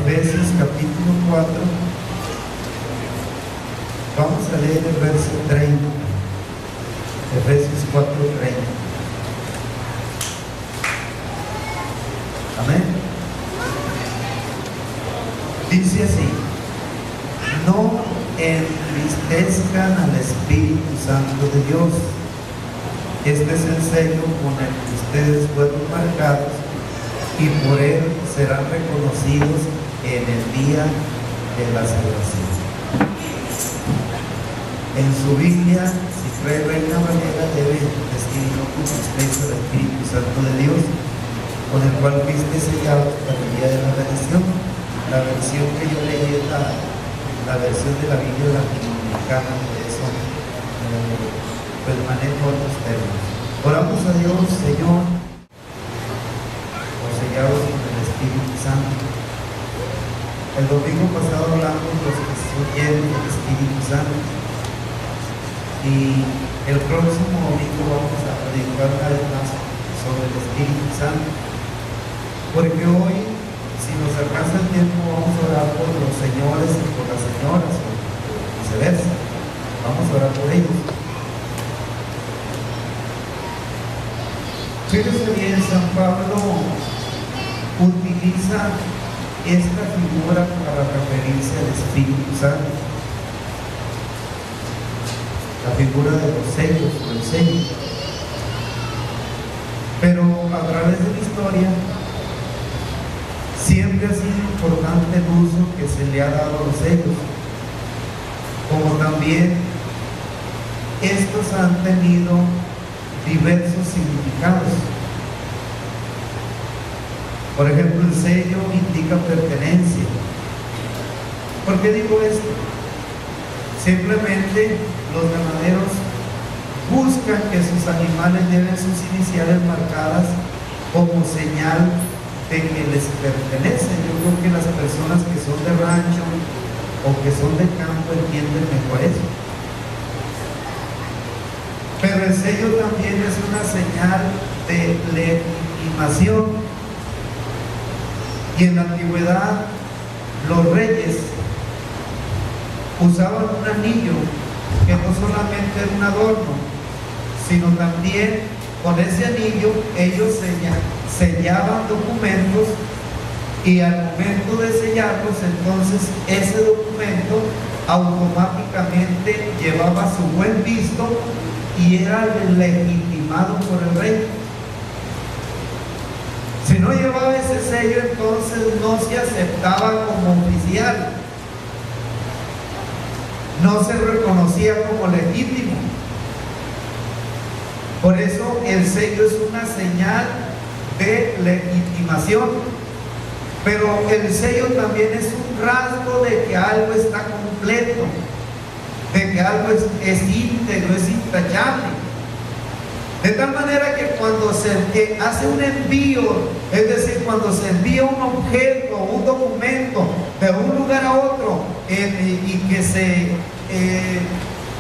Efesios capítulo 4, vamos a leer el verso 30. Efesios 4:30. Amén. Dice así: no entristezcan al Espíritu Santo de Dios. Este es el sello con el que ustedes fueron marcados y por él serán reconocidos en el día de la salvación. En su Biblia, si trae Reina Valera, debe escribirlo con suspenso del Espíritu Santo de Dios, con el cual fuiste sellados para el día de la redención. La versión que yo leí es la versión de la Biblia latinoamericana, por eso pues manejo otros términos. Oramos a Dios, Señor, los sellados con el Espíritu Santo. El domingo pasado hablamos de los que son llenos del Espíritu Santo, y el próximo domingo vamos a predicar una vez más sobre el Espíritu Santo, porque hoy, si nos alcanza el tiempo, vamos a orar por los señores y por las señoras, o viceversa. Vamos a orar por ellos. Fíjense bien, San Pablo utiliza esta figura para referirse al Espíritu Santo, la figura de los sellos o el sello. Pero a través de la historia siempre ha sido importante el uso que se le ha dado a los sellos, como también estos han tenido diversos significados. Por ejemplo, el sello indica pertenencia. ¿Por qué digo esto? Simplemente los ganaderos buscan que sus animales lleven sus iniciales marcadas como señal de que les pertenece. Yo creo que las personas que son de rancho o que son de campo entienden mejor eso. Pero el sello también es una señal de legitimación. Y en la antigüedad los reyes usaban un anillo que no solamente era un adorno, sino también con ese anillo ellos sellaban documentos, y al momento de sellarlos, entonces ese documento automáticamente llevaba su buen visto y era legitimado por el rey. Si no llevaba ese sello, entonces no se aceptaba como oficial, no se reconocía como legítimo. Por eso el sello es una señal de legitimación, pero el sello también es un rasgo de que algo está completo, de que algo es íntegro, es intachable. De tal manera que cuando se hace un envío, es decir, cuando se envía un objeto, un documento de un lugar a otro, y que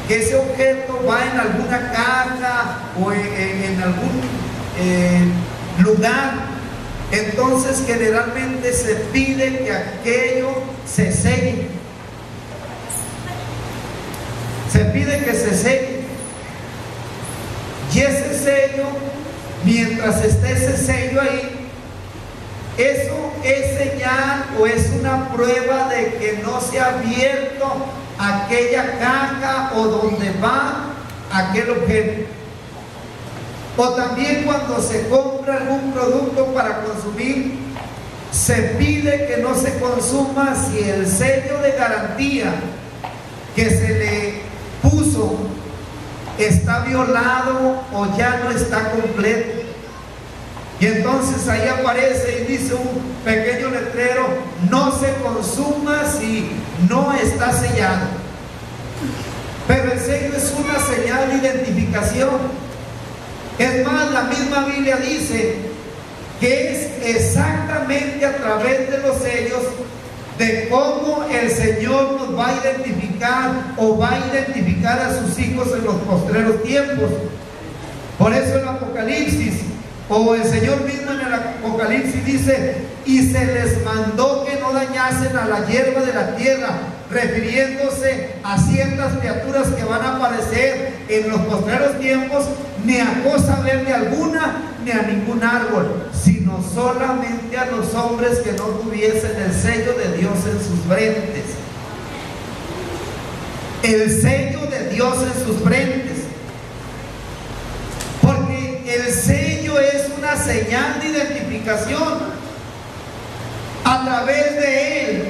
ese objeto va en alguna caja o en algún lugar, entonces generalmente se pide que aquello se selle. Se pide que se selle. Y ese sello, mientras esté ese sello ahí, eso es señal o es una prueba de que no se ha abierto aquella caja o donde va aquel objeto. O también cuando se compra algún producto para consumir, se pide que no se consuma si el sello de garantía que se le puso está violado o ya no está completo. Y entonces ahí aparece y dice un pequeño letrero: no se consuma si no está sellado. Pero el sello es una señal de identificación. Es más, la misma Biblia dice que es exactamente a través de los sellos de cómo el Señor nos va a identificar o va a identificar a sus hijos en los postreros tiempos. Por eso el Apocalipsis, o el Señor mismo en el Apocalipsis dice: y se les mandó que no dañaran yacen a la hierba de la tierra, refiriéndose a ciertas criaturas que van a aparecer en los postreros tiempos, ni a cosa verde alguna, ni a ningún árbol, sino solamente a los hombres que no tuviesen el sello de Dios en sus frentes. El sello de Dios en sus frentes. Porque el sello es una señal de identificación. A través de él,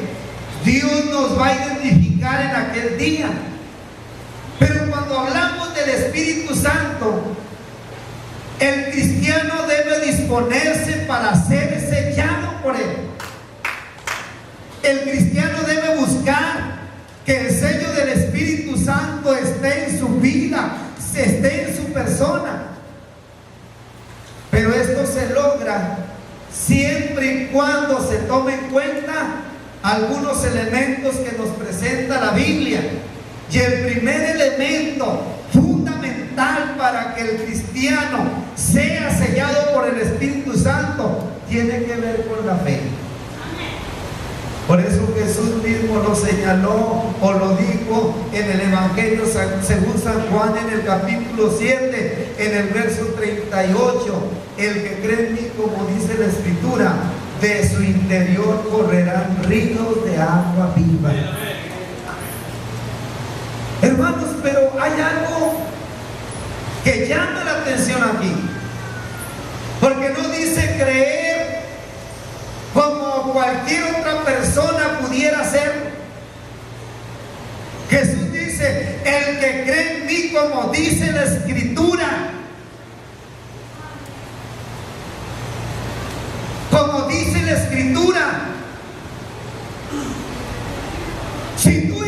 Dios nos va a identificar en aquel día. Pero cuando hablamos del Espíritu Santo, el cristiano debe disponerse para ser sellado por él. El cristiano debe buscar que el sello del Espíritu Santo esté en su vida, esté en su persona. Pero esto se logra siempre y cuando se tome en cuenta algunos elementos que nos presenta la Biblia. Y el primer elemento fundamental para que el cristiano sea sellado por el Espíritu Santo tiene que ver con la fe. Por eso Jesús mismo lo señaló o lo dijo en el Evangelio según San Juan, en el capítulo 7, en el verso 38: el que cree en mí, como dice la Escritura, de su interior correrán ríos de agua viva. Hermanos, pero hay algo que llama la atención aquí, porque no dice creer como cualquier otra persona pudiera hacer. Jesús dice: el que cree en mí, como dice la Escritura, como dice la Escritura. Si tú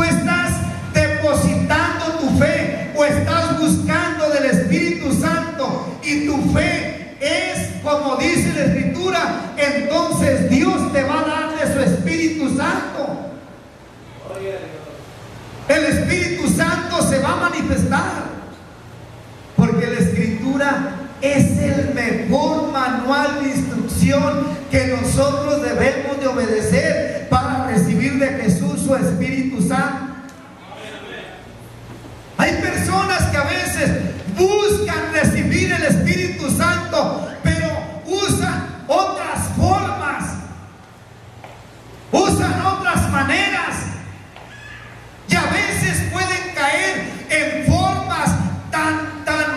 estás depositando tu fe o estás buscando del Espíritu Santo y tu fe es como dice la Escritura, entonces Dios te va a dar de su Espíritu Santo. El Espíritu Santo se va a manifestar, porque la Escritura es el mejor manual de instrucción que nosotros debemos de obedecer para recibir de Jesús su Espíritu Santo. Hay personas que a veces buscan recibir el Espíritu Santo, pero usan otras formas, usan otras maneras, y a veces pueden caer en formas tan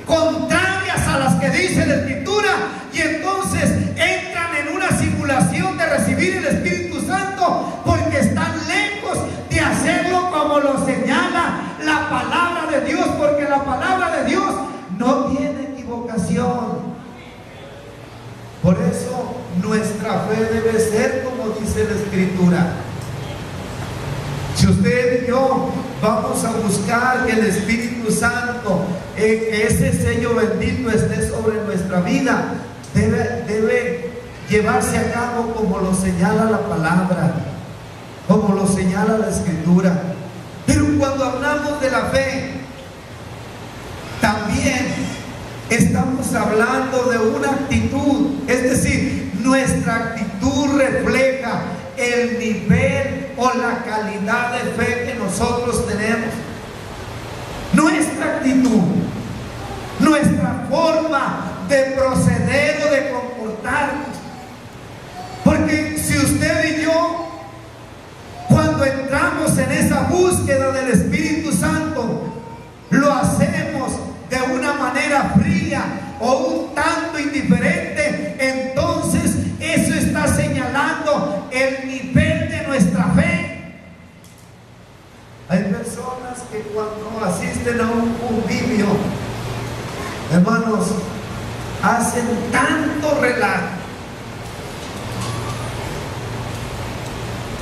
contrarias a las que dice la Escritura, y entonces entran en una simulación de recibir el Espíritu Santo porque están lejos de hacerlo como lo señala la palabra de Dios, porque la palabra de Dios no tiene equivocación. Por eso nuestra fe debe ser como dice la Escritura. Si usted y yo vamos a buscar que el Espíritu Santo, que ese sello bendito esté sobre nuestra vida, debe llevarse a cabo como lo señala la palabra, como lo señala la Escritura. Pero cuando hablamos de la fe, también estamos hablando de una actitud, es decir, nuestra actitud refleja el nivel o la calidad de fe que nosotros tenemos. Nuestra actitud, nuestra forma de proceder o de comportarnos. Porque si usted y yo, cuando entramos en esa búsqueda del Espíritu Santo, lo hacemos de una manera fría o un tanto indiferente, entonces eso está señalando el nivel de nuestra fe. Hay personas que cuando asisten a un convivio, hermanos, hacen tanto relajo,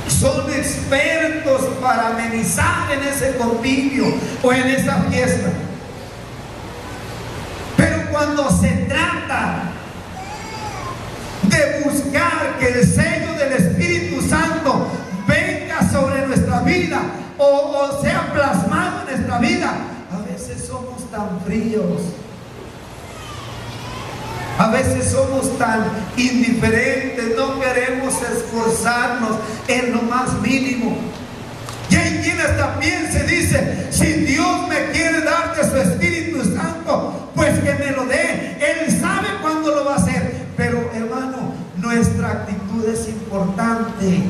son expertos para amenizar en ese convivio o en esa fiesta. Pero cuando se trata de buscar que el sello del Espíritu Santo venga sobre nuestra vida o sea plasmado en nuestra vida, a veces somos tan fríos, A veces somos tan indiferentes, no queremos esforzarnos en lo más mínimo. Y hay quien hasta piensa y dice: si Dios me quiere dar de su Espíritu Santo, pues que me lo dé. Él sabe cuándo lo va a hacer. Pero hermano, nuestra actitud es importante.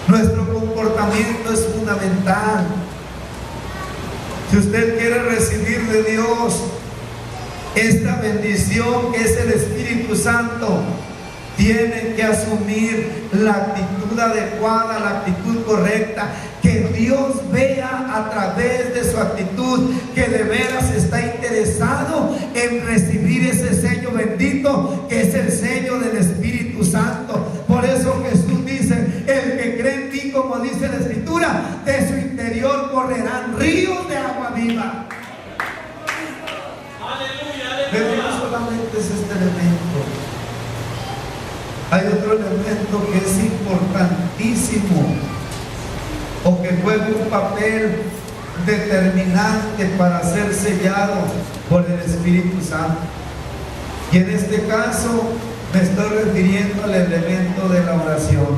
Nuestro comportamiento es fundamental. Si usted quiere recibir de Dios esta bendición que es el Espíritu Santo, tiene que asumir la actitud adecuada, la actitud correcta, que Dios vea a través de su actitud que de veras está interesado en recibir ese sello bendito que es el sello del Espíritu Santo. Por eso Jesús dice: el que cree en mí, como dice la Escritura, de su interior correrán ríos de agua viva. Pero no solamente es este elemento, hay otro elemento que es importantísimo, o que juega un papel determinante para ser sellado por el Espíritu Santo. Y en este caso me estoy refiriendo al elemento de la oración.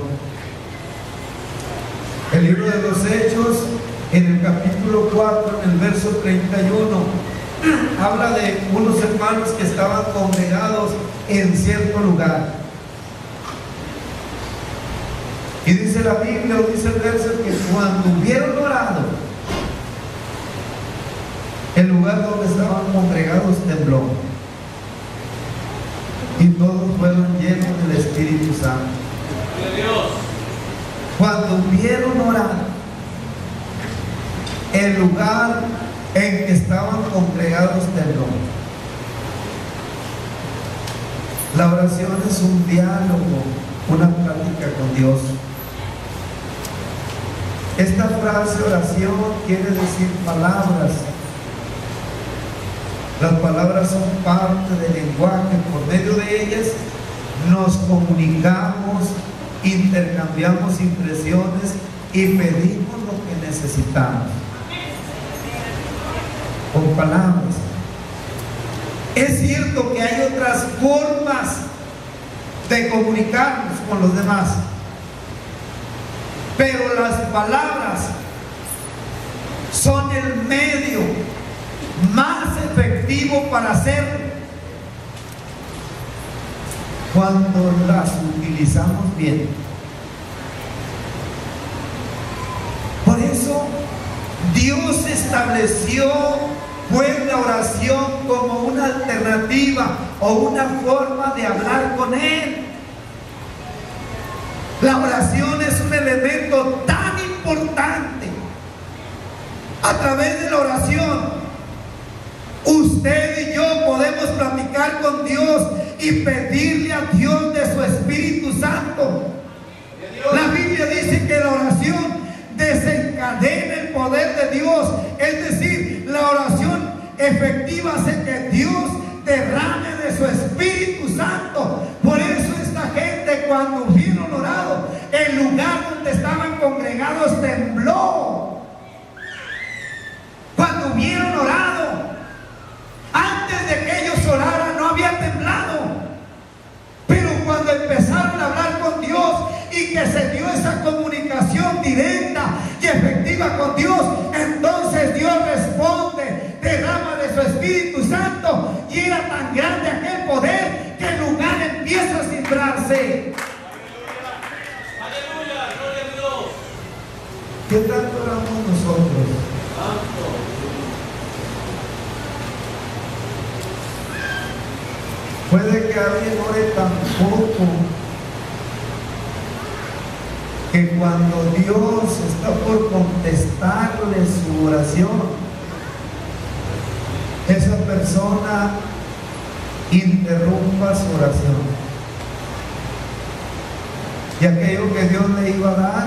El libro de los Hechos, en el capítulo 4, en el verso 31, habla de unos hermanos que estaban congregados en cierto lugar. Y dice la Biblia, o dice el verso, que cuando hubieron orado, el lugar donde estaban congregados tembló, y todos fueron llenos del Espíritu Santo. Cuando hubieron orado, el lugar en que estaban congregados tembló. La oración es un diálogo, una plática con Dios. Esta frase oración quiere decir palabras. Las palabras son parte del lenguaje. Por medio de ellas nos comunicamos, intercambiamos impresiones y pedimos lo que necesitamos con palabras. Es cierto que hay otras formas de comunicarnos con los demás, pero las palabras son el medio más efectivo para hacerlo cuando las utilizamos bien. Por eso Dios estableció pues la oración como una alternativa o una forma de hablar con Él. La oración es un elemento tan importante. A través de la oración, usted y yo podemos platicar con Dios y pedirle a Dios de su Espíritu Santo. La Biblia dice que la oración desencadena el poder de Dios, es decir, la oración efectiva hace que Dios derrame de su Espíritu Santo. Por eso esta gente, cuando hubieron orado, el lugar donde estaban congregados tembló. Cuando hubieron orado, antes de que ellos oraran no había temblado, pero cuando empezaron a hablar con Dios y que se dio esa comunicación directa y efectiva con Dios, entonces Dios responde, derrama de su Espíritu Santo, y era tan grande aquel poder que el lugar empieza a cifrarse. Aleluya, gloria a Dios. ¿Qué tanto oramos nosotros? Puede que alguien ore tan poco que cuando Dios está por contestarle su oración, esa persona interrumpa su oración. Y aquello que Dios le iba a dar,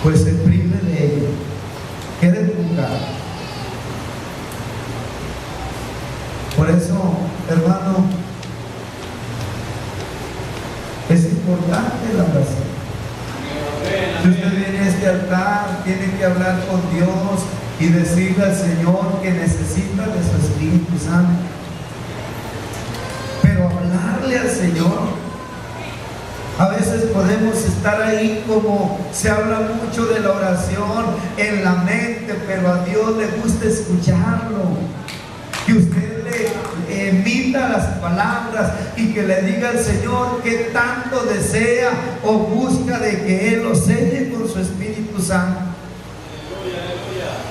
pues se prive de ello, queda en lugar. Por eso, hermano, es importante la oración. Si usted viene a este altar, tiene que hablar con Dios, y decirle al Señor que necesita de su Espíritu Santo. Pero hablarle al Señor. A veces podemos estar ahí, como se habla mucho de la oración en la mente, pero a Dios le gusta escucharlo. Que usted le emita las palabras y que le diga al Señor que tanto desea o busca de que Él lo selle con su Espíritu Santo.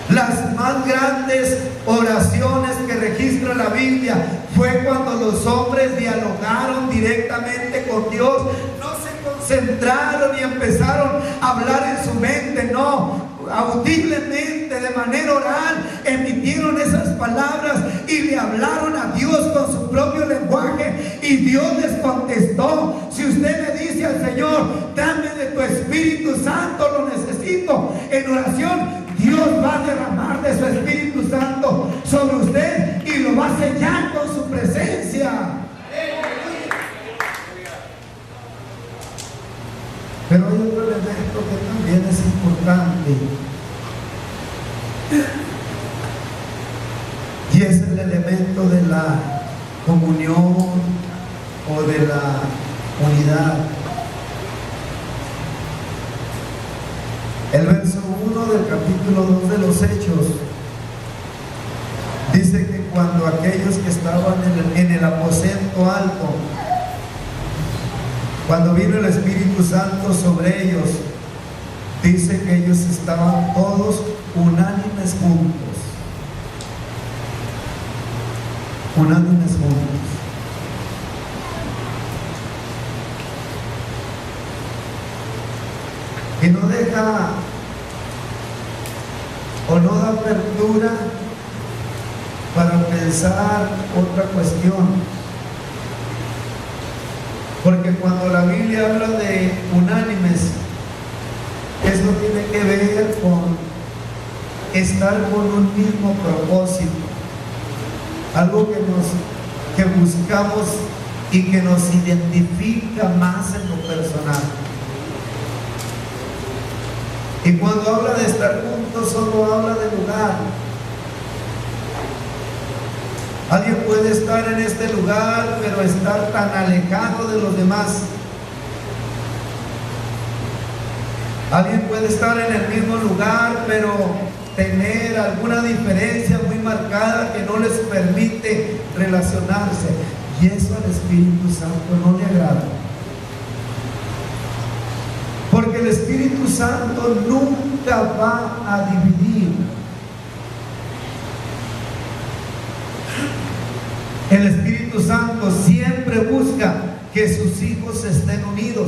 Las más grandes oraciones que registra la Biblia fue cuando los hombres dialogaron directamente con Dios. No se concentraron y empezaron a hablar en su mente, no, audiblemente, de manera oral, emitieron esas palabras y le hablaron a Dios con su propio lenguaje, y Dios les contestó. Si usted le dice al Señor, dame de tu Espíritu Santo, lo necesito, en oración, Dios va a derramar de su Espíritu Santo sobre usted y lo va a sellar con su presencia. Pero hay otro elemento que también es importante, y es el elemento de la comunión o de la unidad. El verso 1 del capítulo 2 de los Hechos dice que cuando aquellos que estaban en el aposento alto, cuando vino el Espíritu Santo sobre ellos, dice que ellos estaban todos unánimes juntos. Unánimes juntos. Y no deja o no da apertura para pensar otra cuestión. Porque cuando la Biblia habla de unánimes, eso tiene que ver con estar con un mismo propósito, algo que buscamos y que nos identifica más en lo personal. Y cuando habla de estar juntos, solo habla de lugar. Alguien puede estar en este lugar, pero estar tan alejado de los demás. Alguien puede estar en el mismo lugar, pero tener alguna diferencia muy marcada que no les permite relacionarse. Y eso al Espíritu Santo no le agrada. Porque el Espíritu Santo nunca va a dividir. El Espíritu Santo siempre busca que sus hijos estén unidos.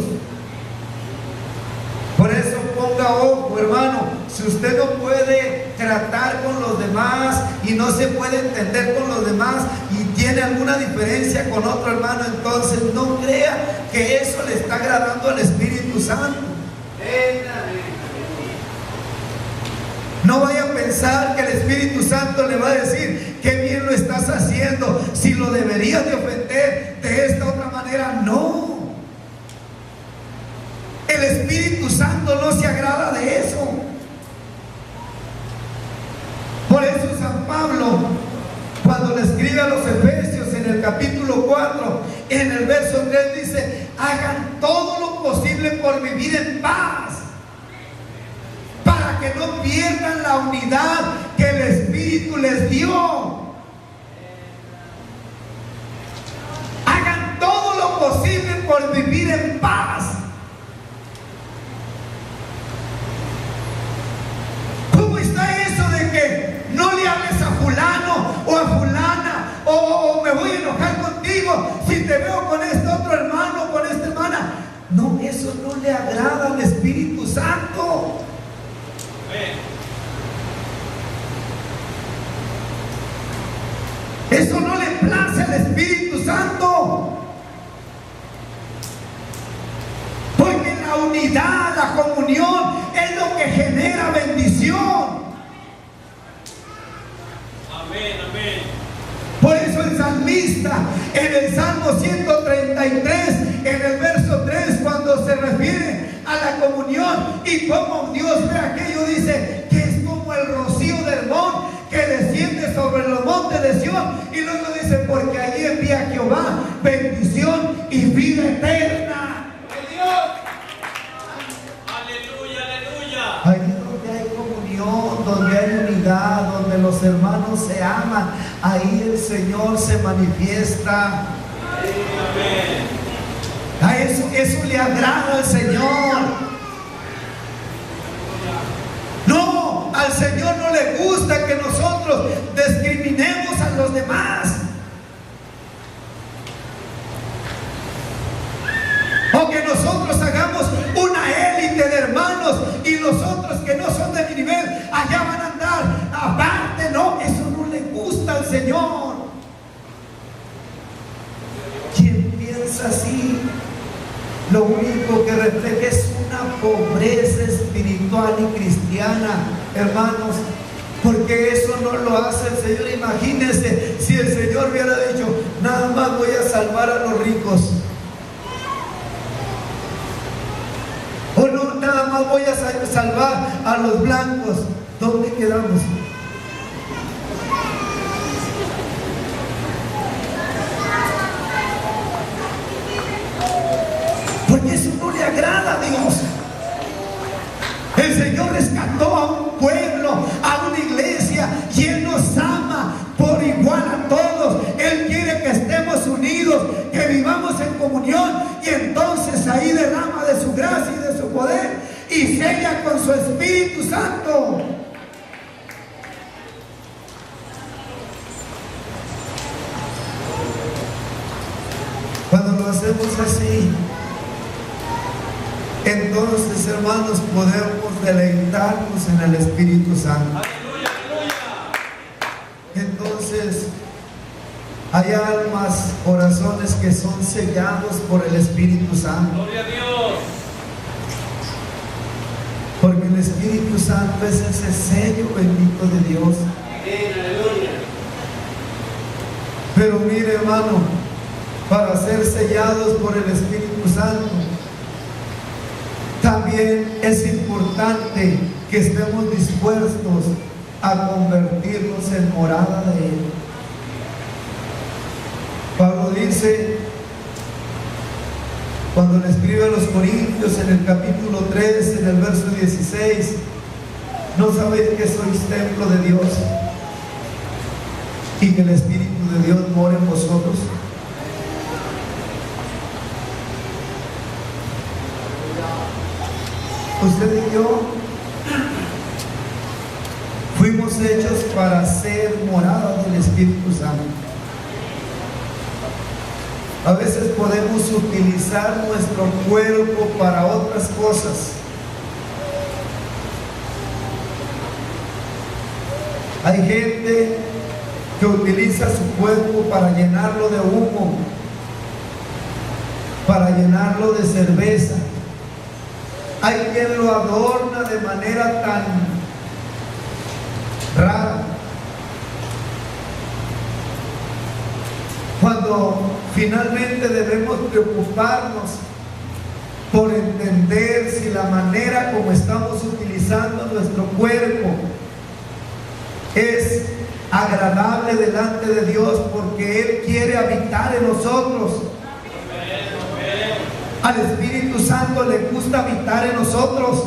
Por eso ponga ojo, hermano. Si usted no puede tratar con los demás y no se puede entender con los demás y tiene alguna diferencia con otro hermano, entonces no crea que eso le está agradando al Espíritu Santo. No vaya a pensar que el Espíritu Santo le va a decir qué bien lo estás haciendo, si lo deberías de ofender de esta otra manera. No, el Espíritu Santo no se agrada de eso. Por eso San Pablo, cuando le escribe a los Efesios en el capítulo 4, en el verso 3 dice: hagan todo lo posible por vivir en paz, para que no pierdan la unidad que el Espíritu les dio. Hagan todo lo posible por vivir en paz. ¿Cómo está eso de que no le hables a fulano o a fulana, o me voy a enojar contigo si te veo con este otro hermano o con esta hermana? No, eso no le agrada al Espíritu Santo. Eso no le place al Espíritu Santo. Porque la unidad, la comunión es lo que genera bendición. Amén, amén. Por eso el salmista en el Salmo 133, en el verso 3, cuando se refiere a la comunión y cómo Dios ve aquello, dice que es como el rocío del monte de Sión. Y luego dice, porque allí envía Jehová bendición y vida eterna. Aleluya, aleluya. Allí donde hay comunión, donde hay unidad, donde los hermanos se aman, ahí el Señor se manifiesta. Amén. A eso le agrada al Señor. No, al Señor no le gusta que nosotros discriminemos a los demás, o que nosotros hagamos una élite de hermanos y los otros que no son de mi nivel allá van a andar aparte. No, eso no le gusta al Señor. Quien piensa así, lo único que refleja es una pobreza espiritual y cristiana, hermanos, porque eso no lo hace el Señor. Imagínense si el Señor hubiera dicho, nada más voy a salvar a los ricos, o no, nada más voy a salvar a los blancos. ¿Dónde quedamos? Porque eso no le agrada a Dios. El Señor rescató a un pueblo, a una iglesia, y Él nos ama por igual a todos. Él quiere que estemos unidos, que vivamos en comunión, y entonces ahí derrama de su gracia y de su poder y sella con su Espíritu Santo. Cuando lo hacemos así, entonces, hermanos, podemos deleitarnos en el Espíritu Santo. Aleluya, aleluya. Entonces, hay almas, corazones que son sellados por el Espíritu Santo. Gloria a Dios. Porque el Espíritu Santo es ese sello bendito de Dios. Amén, aleluya. Pero mire, hermano, para ser sellados por el Espíritu Santo, también es importante que estemos dispuestos a convertirnos en morada de Él. Pablo dice, cuando le escribe a los Corintios en el capítulo 3, en el verso 16, ¿no sabéis que sois templo de Dios y que el Espíritu de Dios mora en vosotros? Usted y yo fuimos hechos para ser morada del Espíritu Santo. A veces podemos utilizar nuestro cuerpo para otras cosas. Hay gente que utiliza su cuerpo para llenarlo de humo, para llenarlo de cerveza. Hay quien lo adorna de manera tan rara, cuando finalmente debemos preocuparnos por entender si la manera como estamos utilizando nuestro cuerpo es agradable delante de Dios, porque Él quiere habitar en nosotros. Al Espíritu Santo le gusta habitar en nosotros.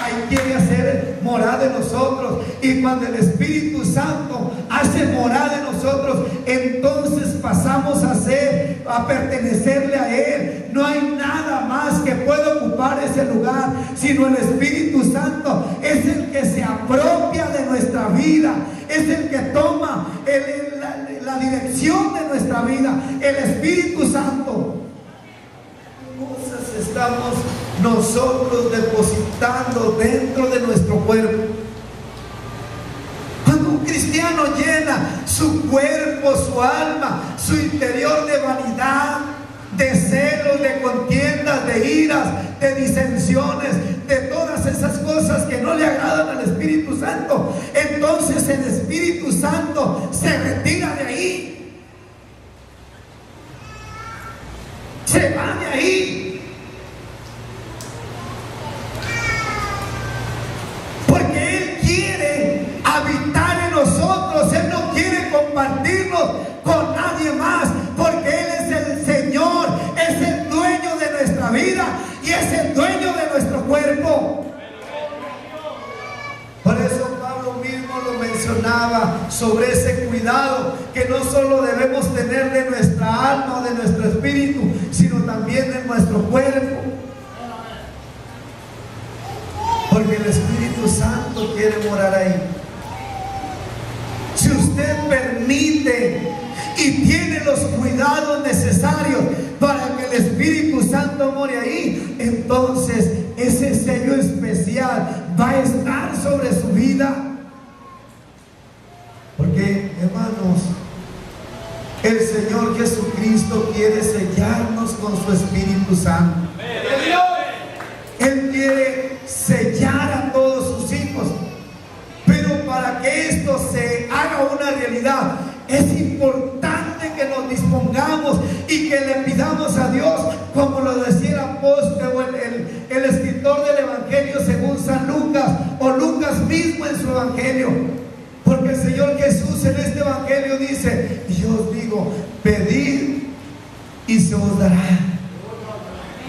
Ahí quiere hacer morada en nosotros. Y cuando el Espíritu Santo hace morada en nosotros, entonces pasamos a pertenecerle a Él. No hay nada más que pueda ocupar ese lugar, sino el Espíritu Santo. Es el que se apropia de nuestra vida, es el que toma la dirección de nuestra vida, el Espíritu Santo. Cosas estamos nosotros depositando dentro de nuestro cuerpo. Cuando un cristiano llena su cuerpo, su alma, su interior de vanidad, de celos, de contiendas, de iras, de disensiones, de todas esas cosas que no le agradan al Espíritu Santo, entonces el Espíritu Santo se retira de ahí. Se va de ahí, porque Él quiere habitar en nosotros. Él no quiere mencionaba sobre ese cuidado que no solo debemos tener de nuestra alma o de nuestro espíritu, sino también de nuestro cuerpo. Porque el Espíritu Santo quiere morar ahí. Si usted permite y tiene los cuidados necesarios para que el Espíritu Santo more ahí, entonces ese sello especial va a estar sobre su vida. Porque, hermanos, el Señor Jesucristo quiere sellarnos con su Espíritu Santo. Él quiere sellar a todos sus hijos. Pero para que esto se haga una realidad, es importante que nos dispongamos y que le pidamos a Dios, como lo decía el apóstol o el escritor del Evangelio según San Lucas, o Lucas mismo en su Evangelio. Porque el Señor Jesús en este Evangelio dice: y yo os digo, pedid y se os dará,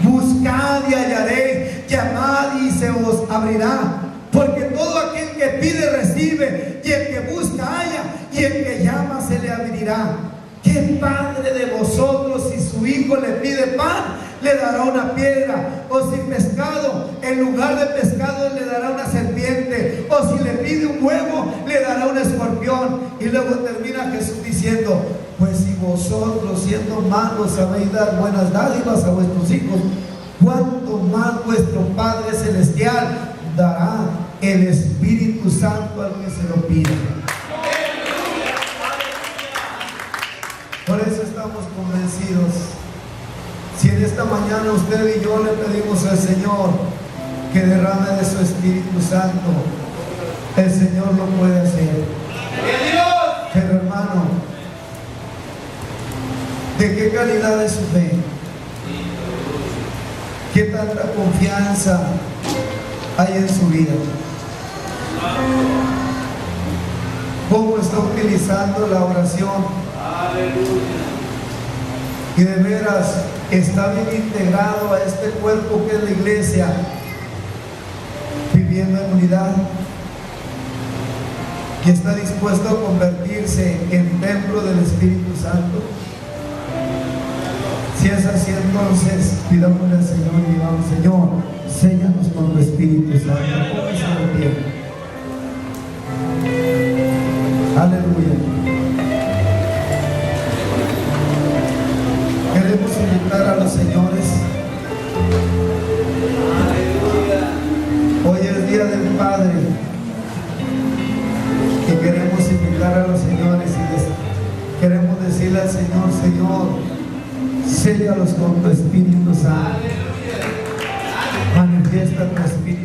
buscad y hallaréis, llamad y se os abrirá. Porque todo aquel que pide recibe, y el que busca halla, y el que llama se le abrirá. ¿Qué padre de vosotros, si su hijo le pide pan, le dará una piedra? O si pescado, en lugar de pescado le dará una serpiente? O si le pide un huevo, le dará un escorpión. Y luego termina Jesús diciendo: pues si vosotros, siendo malos, sabéis dar buenas dádivas a vuestros hijos, cuánto más vuestro Padre Celestial dará el Espíritu Santo al que se lo pida. Por eso estamos convencidos. Si en esta mañana usted y yo le pedimos al Señor que derrame de su Espíritu Santo, el Señor lo puede hacer. Pero, hermano, ¿de qué calidad es su fe? ¿Qué tanta confianza hay en su vida? ¿Cómo está utilizando la oración? Y de veras está bien integrado a este cuerpo que es la iglesia, viviendo en unidad, y está dispuesto a convertirse en templo del Espíritu Santo. Si es así, entonces pidámosle al Señor y digamos: Señor, séllanos con tu Espíritu Santo. Póngase de pie. Aleluya. Queremos invitar a los señores. Hoy es día del Padre y queremos invitar a los señores y queremos decirle al Señor: Señor, séllalos con tu Espíritu Santo. Manifiesta tu Espíritu